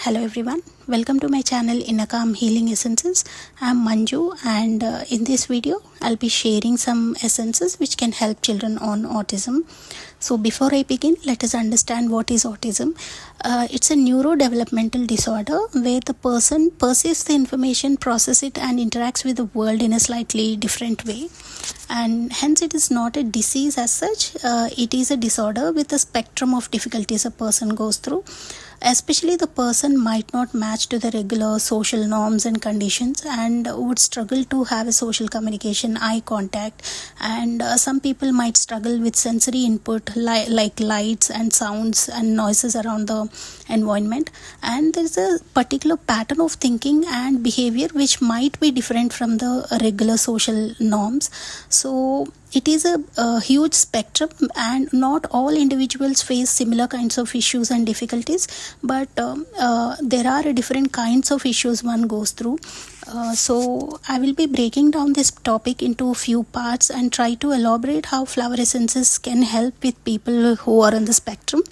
Hello everyone, welcome to my channel Inner Calm Healing Essences. I'm Manju and in this video I'll be sharing some essences which can help children on autism. So before I begin, let us understand what is autism. It's a neurodevelopmental disorder where the person perceives the information, processes it and interacts with the world in a slightly different way. And hence it is not a disease as such. It is a disorder with a spectrum of difficulties a person goes through. Especially the person might not match to the regular social norms and conditions and would struggle to have a social communication, eye contact, and some people might struggle with sensory input like lights and sounds and noises around the environment. And there is a particular pattern of thinking and behavior which might be different from the regular social norms. So it is a huge spectrum and not all individuals face similar kinds of issues and difficulties, but there are different kinds of issues one goes through. So I will be breaking down this topic into a few parts and try to elaborate how flower essences can help with people who are on the spectrum.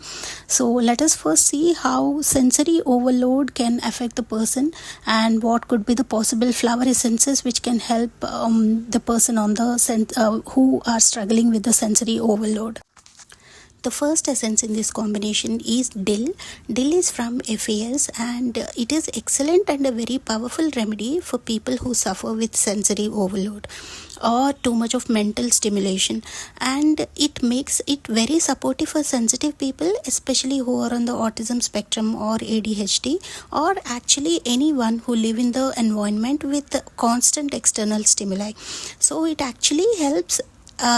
So let us first see how sensory overload can affect the person and what could be the possible flower essences which can help the person on the who are struggling with the sensory overload. The first essence in this combination is dill. Dill is from FAS and it is excellent and a very powerful remedy for people who suffer with sensory overload or too much of mental stimulation, and it makes it very supportive for sensitive people, especially who are on the autism spectrum or ADHD, or actually anyone who live in the environment with constant external stimuli. So it actually helps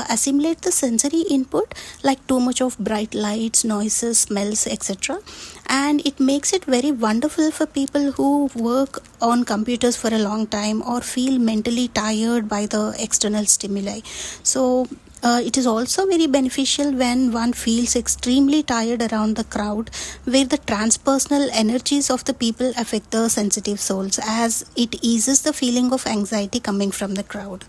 assimilate the sensory input like too much of bright lights, noises, smells, etc. And it makes it very wonderful for people who work on computers for a long time or feel mentally tired by the external stimuli. So it is also very beneficial when one feels extremely tired around the crowd, where the transpersonal energies of the people affect the sensitive souls, as it eases the feeling of anxiety coming from the crowd.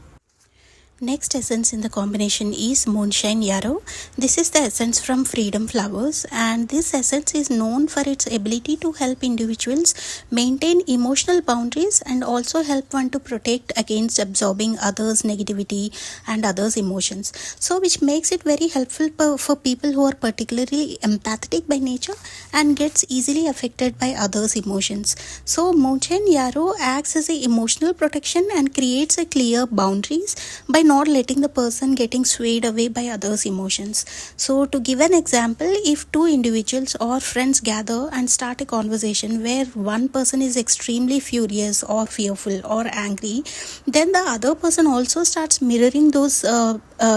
Next essence in the combination is Moonshine Yarrow. This is the essence from Freedom Flowers, and this essence is known for its ability to help individuals maintain emotional boundaries and also help one to protect against absorbing others' negativity and others' emotions. So which makes it very helpful for people who are particularly empathetic by nature and gets easily affected by others' emotions. So Moonshine Yarrow acts as an emotional protection and creates a clear boundaries by not letting the person getting swayed away by others' emotions. So to give an example, if two individuals or friends gather and start a conversation where one person is extremely furious or fearful or angry, then the other person also starts mirroring those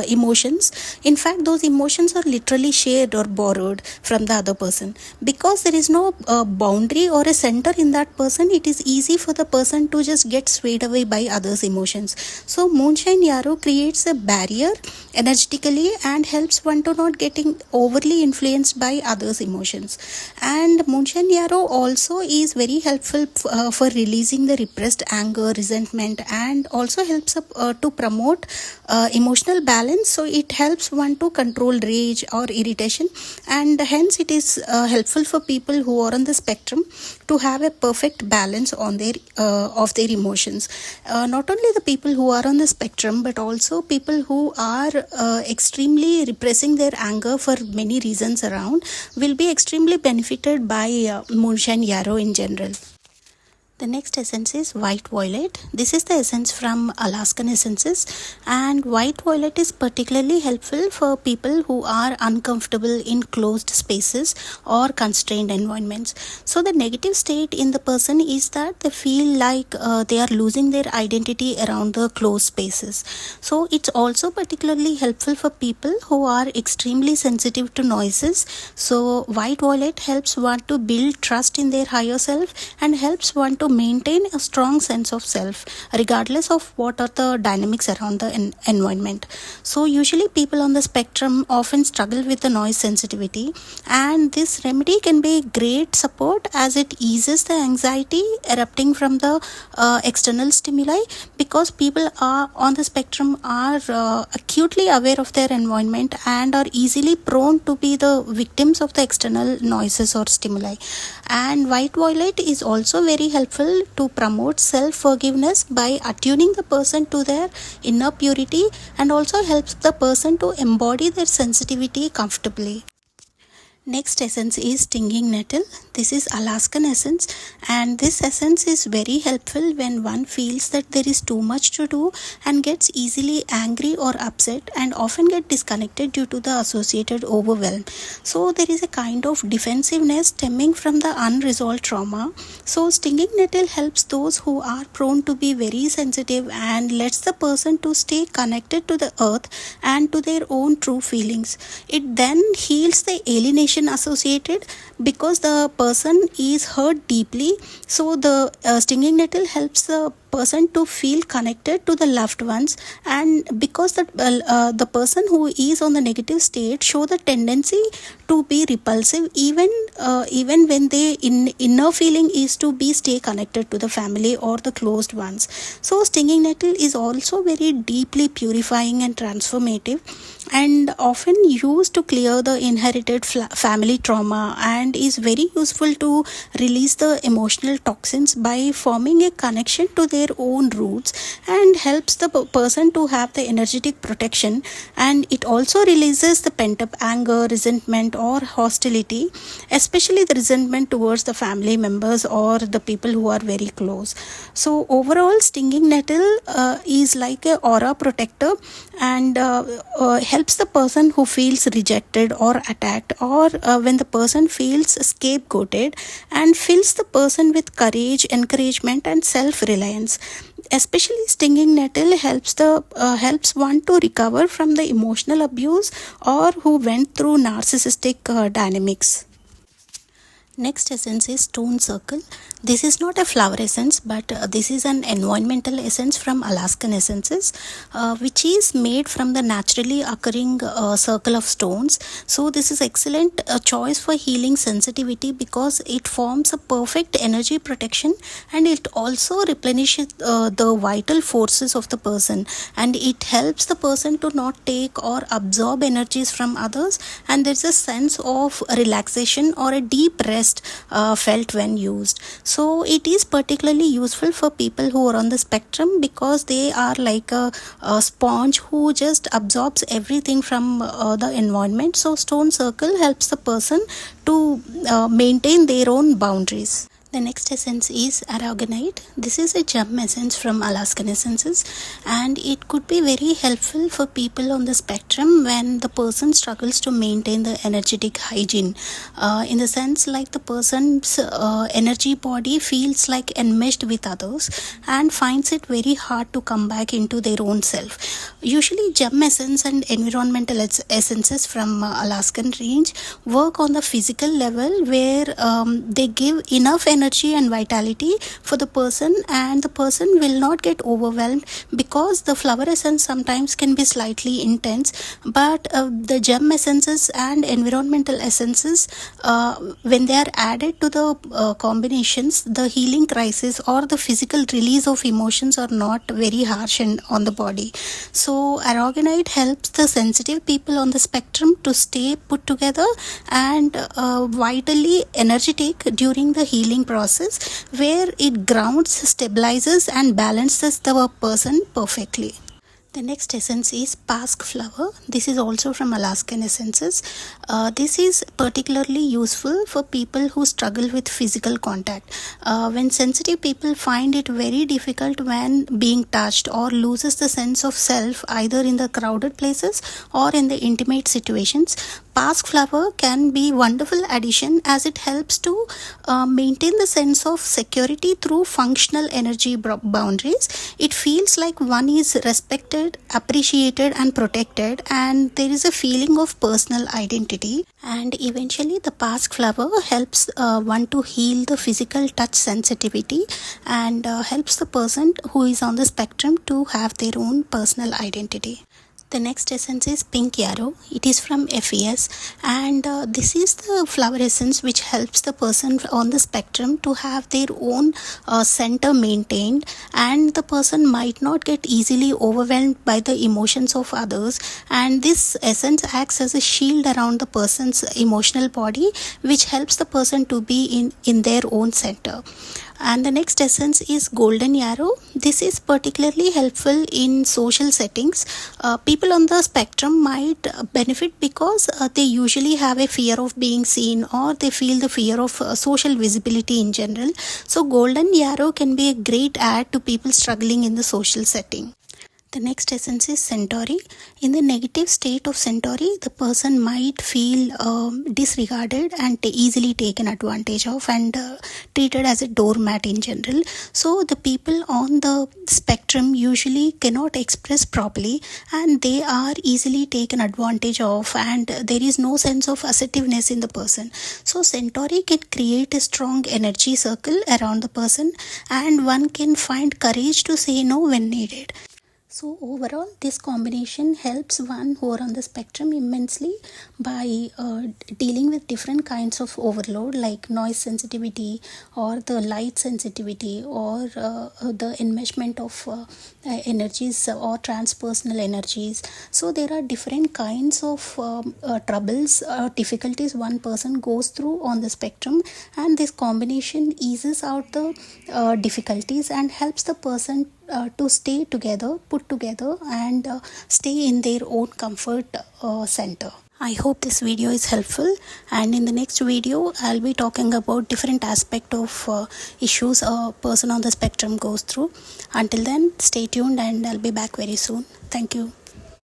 emotions. In fact, those emotions are literally shared or borrowed from the other person. Because there is no boundary or a center in that person, it is easy for the person to just get swayed away by others' emotions. So Moonshine Yarrow creates a barrier energetically and helps one to not getting overly influenced by others' emotions. And Moonshine Yarrow also is very helpful for releasing the repressed anger, resentment, and also helps to promote emotional balance. So it helps one to control rage or irritation, and hence it is helpful for people who are on the spectrum to have a perfect balance on their of their emotions. Not only the people who are on the spectrum, but also people who are extremely repressing their anger for many reasons around will be extremely benefited by Moonshine Yarrow in general. The next essence is White Violet. This is the essence from Alaskan Essences, and White Violet is particularly helpful for people who are uncomfortable in closed spaces or constrained environments. So the negative state in the person is that they feel like they are losing their identity around the closed spaces. So it's also particularly helpful for people who are extremely sensitive to noises. So White Violet helps one to build trust in their higher self and helps one to maintain a strong sense of self regardless of what are the dynamics around the environment. So usually people on the spectrum often struggle with the noise sensitivity, and this remedy can be great support as it eases the anxiety erupting from the external stimuli, because people are on the spectrum are acutely aware of their environment and are easily prone to be the victims of the external noises or stimuli. And white violet is also very helpful to promote self-forgiveness by attuning the person to their inner purity, and also helps the person to embody their sensitivity comfortably. Next essence is stinging nettle. This is Alaskan essence, and this essence is very helpful when one feels that there is too much to do and gets easily angry or upset, and often get disconnected due to the associated overwhelm. So there is a kind of defensiveness stemming from the unresolved trauma. So stinging nettle helps those who are prone to be very sensitive and lets the person to stay connected to the earth and to their own true feelings. It then heals the alienation associated because the person is hurt deeply. So the stinging nettle helps the person to feel connected to the loved ones, and because the person who is on the negative state show the tendency to be repulsive, even when they inner feeling is to be stay connected to the family or the closed ones. So stinging nettle is also very deeply purifying and transformative, and often used to clear the inherited family trauma, and is very useful to release the emotional toxins by forming a connection to their own roots, and helps the person to have the energetic protection. And it also releases the pent up anger, resentment or hostility, especially the resentment towards the family members or the people who are very close. So overall, stinging nettle is like a aura protector, and helps the person who feels rejected or attacked, or when the person feels scapegoated, and fills the person with courage, encouragement and self-reliance. Especially stinging nettle helps one to recover from the emotional abuse or who went through narcissistic dynamics. Next essence is stone circle. This is not a flower essence, but this is an environmental essence from Alaskan Essences, which is made from the naturally occurring circle of stones. So this is excellent choice for healing sensitivity because it forms a perfect energy protection, and it also replenishes the vital forces of the person, and it helps the person to not take or absorb energies from others, and there's a sense of relaxation or a deep rest felt when used. So it is particularly useful for people who are on the spectrum because they are like a sponge who just absorbs everything from the environment. So stone circle helps the person to maintain their own boundaries. The next essence is aragonite. This is a gem essence from Alaskan Essences, and it could be very helpful for people on the spectrum when the person struggles to maintain the energetic hygiene, in the sense like the person's energy body feels like enmeshed with others and finds it very hard to come back into their own self. Usually gem essence and environmental essences from Alaskan range work on the physical level where they give enough energy and vitality for the person, and the person will not get overwhelmed because the flower essence sometimes can be slightly intense, but the gem essences and environmental essences, when they are added to the combinations, the healing crisis or the physical release of emotions are not very harsh and on the body. So aragonite helps the sensitive people on the spectrum to stay put together and vitally energetic during the healing process, where it grounds, stabilizes and balances the person perfectly. The next essence is pasque flower. This is also from Alaskan Essences. This is particularly useful for people who struggle with physical contact. When sensitive people find it very difficult when being touched, or loses the sense of self either in the crowded places or in the intimate situations, pasque flower can be wonderful addition as it helps to maintain the sense of security through functional energy boundaries. It feels like one is respected, appreciated and protected, and there is a feeling of personal identity. And eventually the pasque flower helps one to heal the physical touch sensitivity, and helps the person who is on the spectrum to have their own personal identity. The next essence is Pink Yarrow. It is from FES, and this is the flower essence which helps the person on the spectrum to have their own center maintained, and the person might not get easily overwhelmed by the emotions of others. And this essence acts as a shield around the person's emotional body, which helps the person to be in their own center. And the next essence is Golden Yarrow. This is particularly helpful in social settings. People on the spectrum might benefit because they usually have a fear of being seen, or they feel the fear of social visibility in general. So Golden Yarrow can be a great add to people struggling in the social setting. The next essence is Centauri. In the negative state of Centauri, the person might feel disregarded and easily taken advantage of, and treated as a doormat in general. So the people on the spectrum usually cannot express properly, and they are easily taken advantage of, and there is no sense of assertiveness in the person. So Centauri can create a strong energy circle around the person, and one can find courage to say no when needed. So overall, this combination helps one who are on the spectrum immensely by dealing with different kinds of overload, like noise sensitivity or the light sensitivity, or the enmeshment of energies or transpersonal energies. So there are different kinds of troubles, difficulties one person goes through on the spectrum, and this combination eases out the difficulties and helps the person to stay together, put together, and stay in their own comfort center. I hope this video is helpful, and in the next video I'll be talking about different aspect of issues a person on the spectrum goes through. Until then, stay tuned, and I'll be back very soon. Thank you.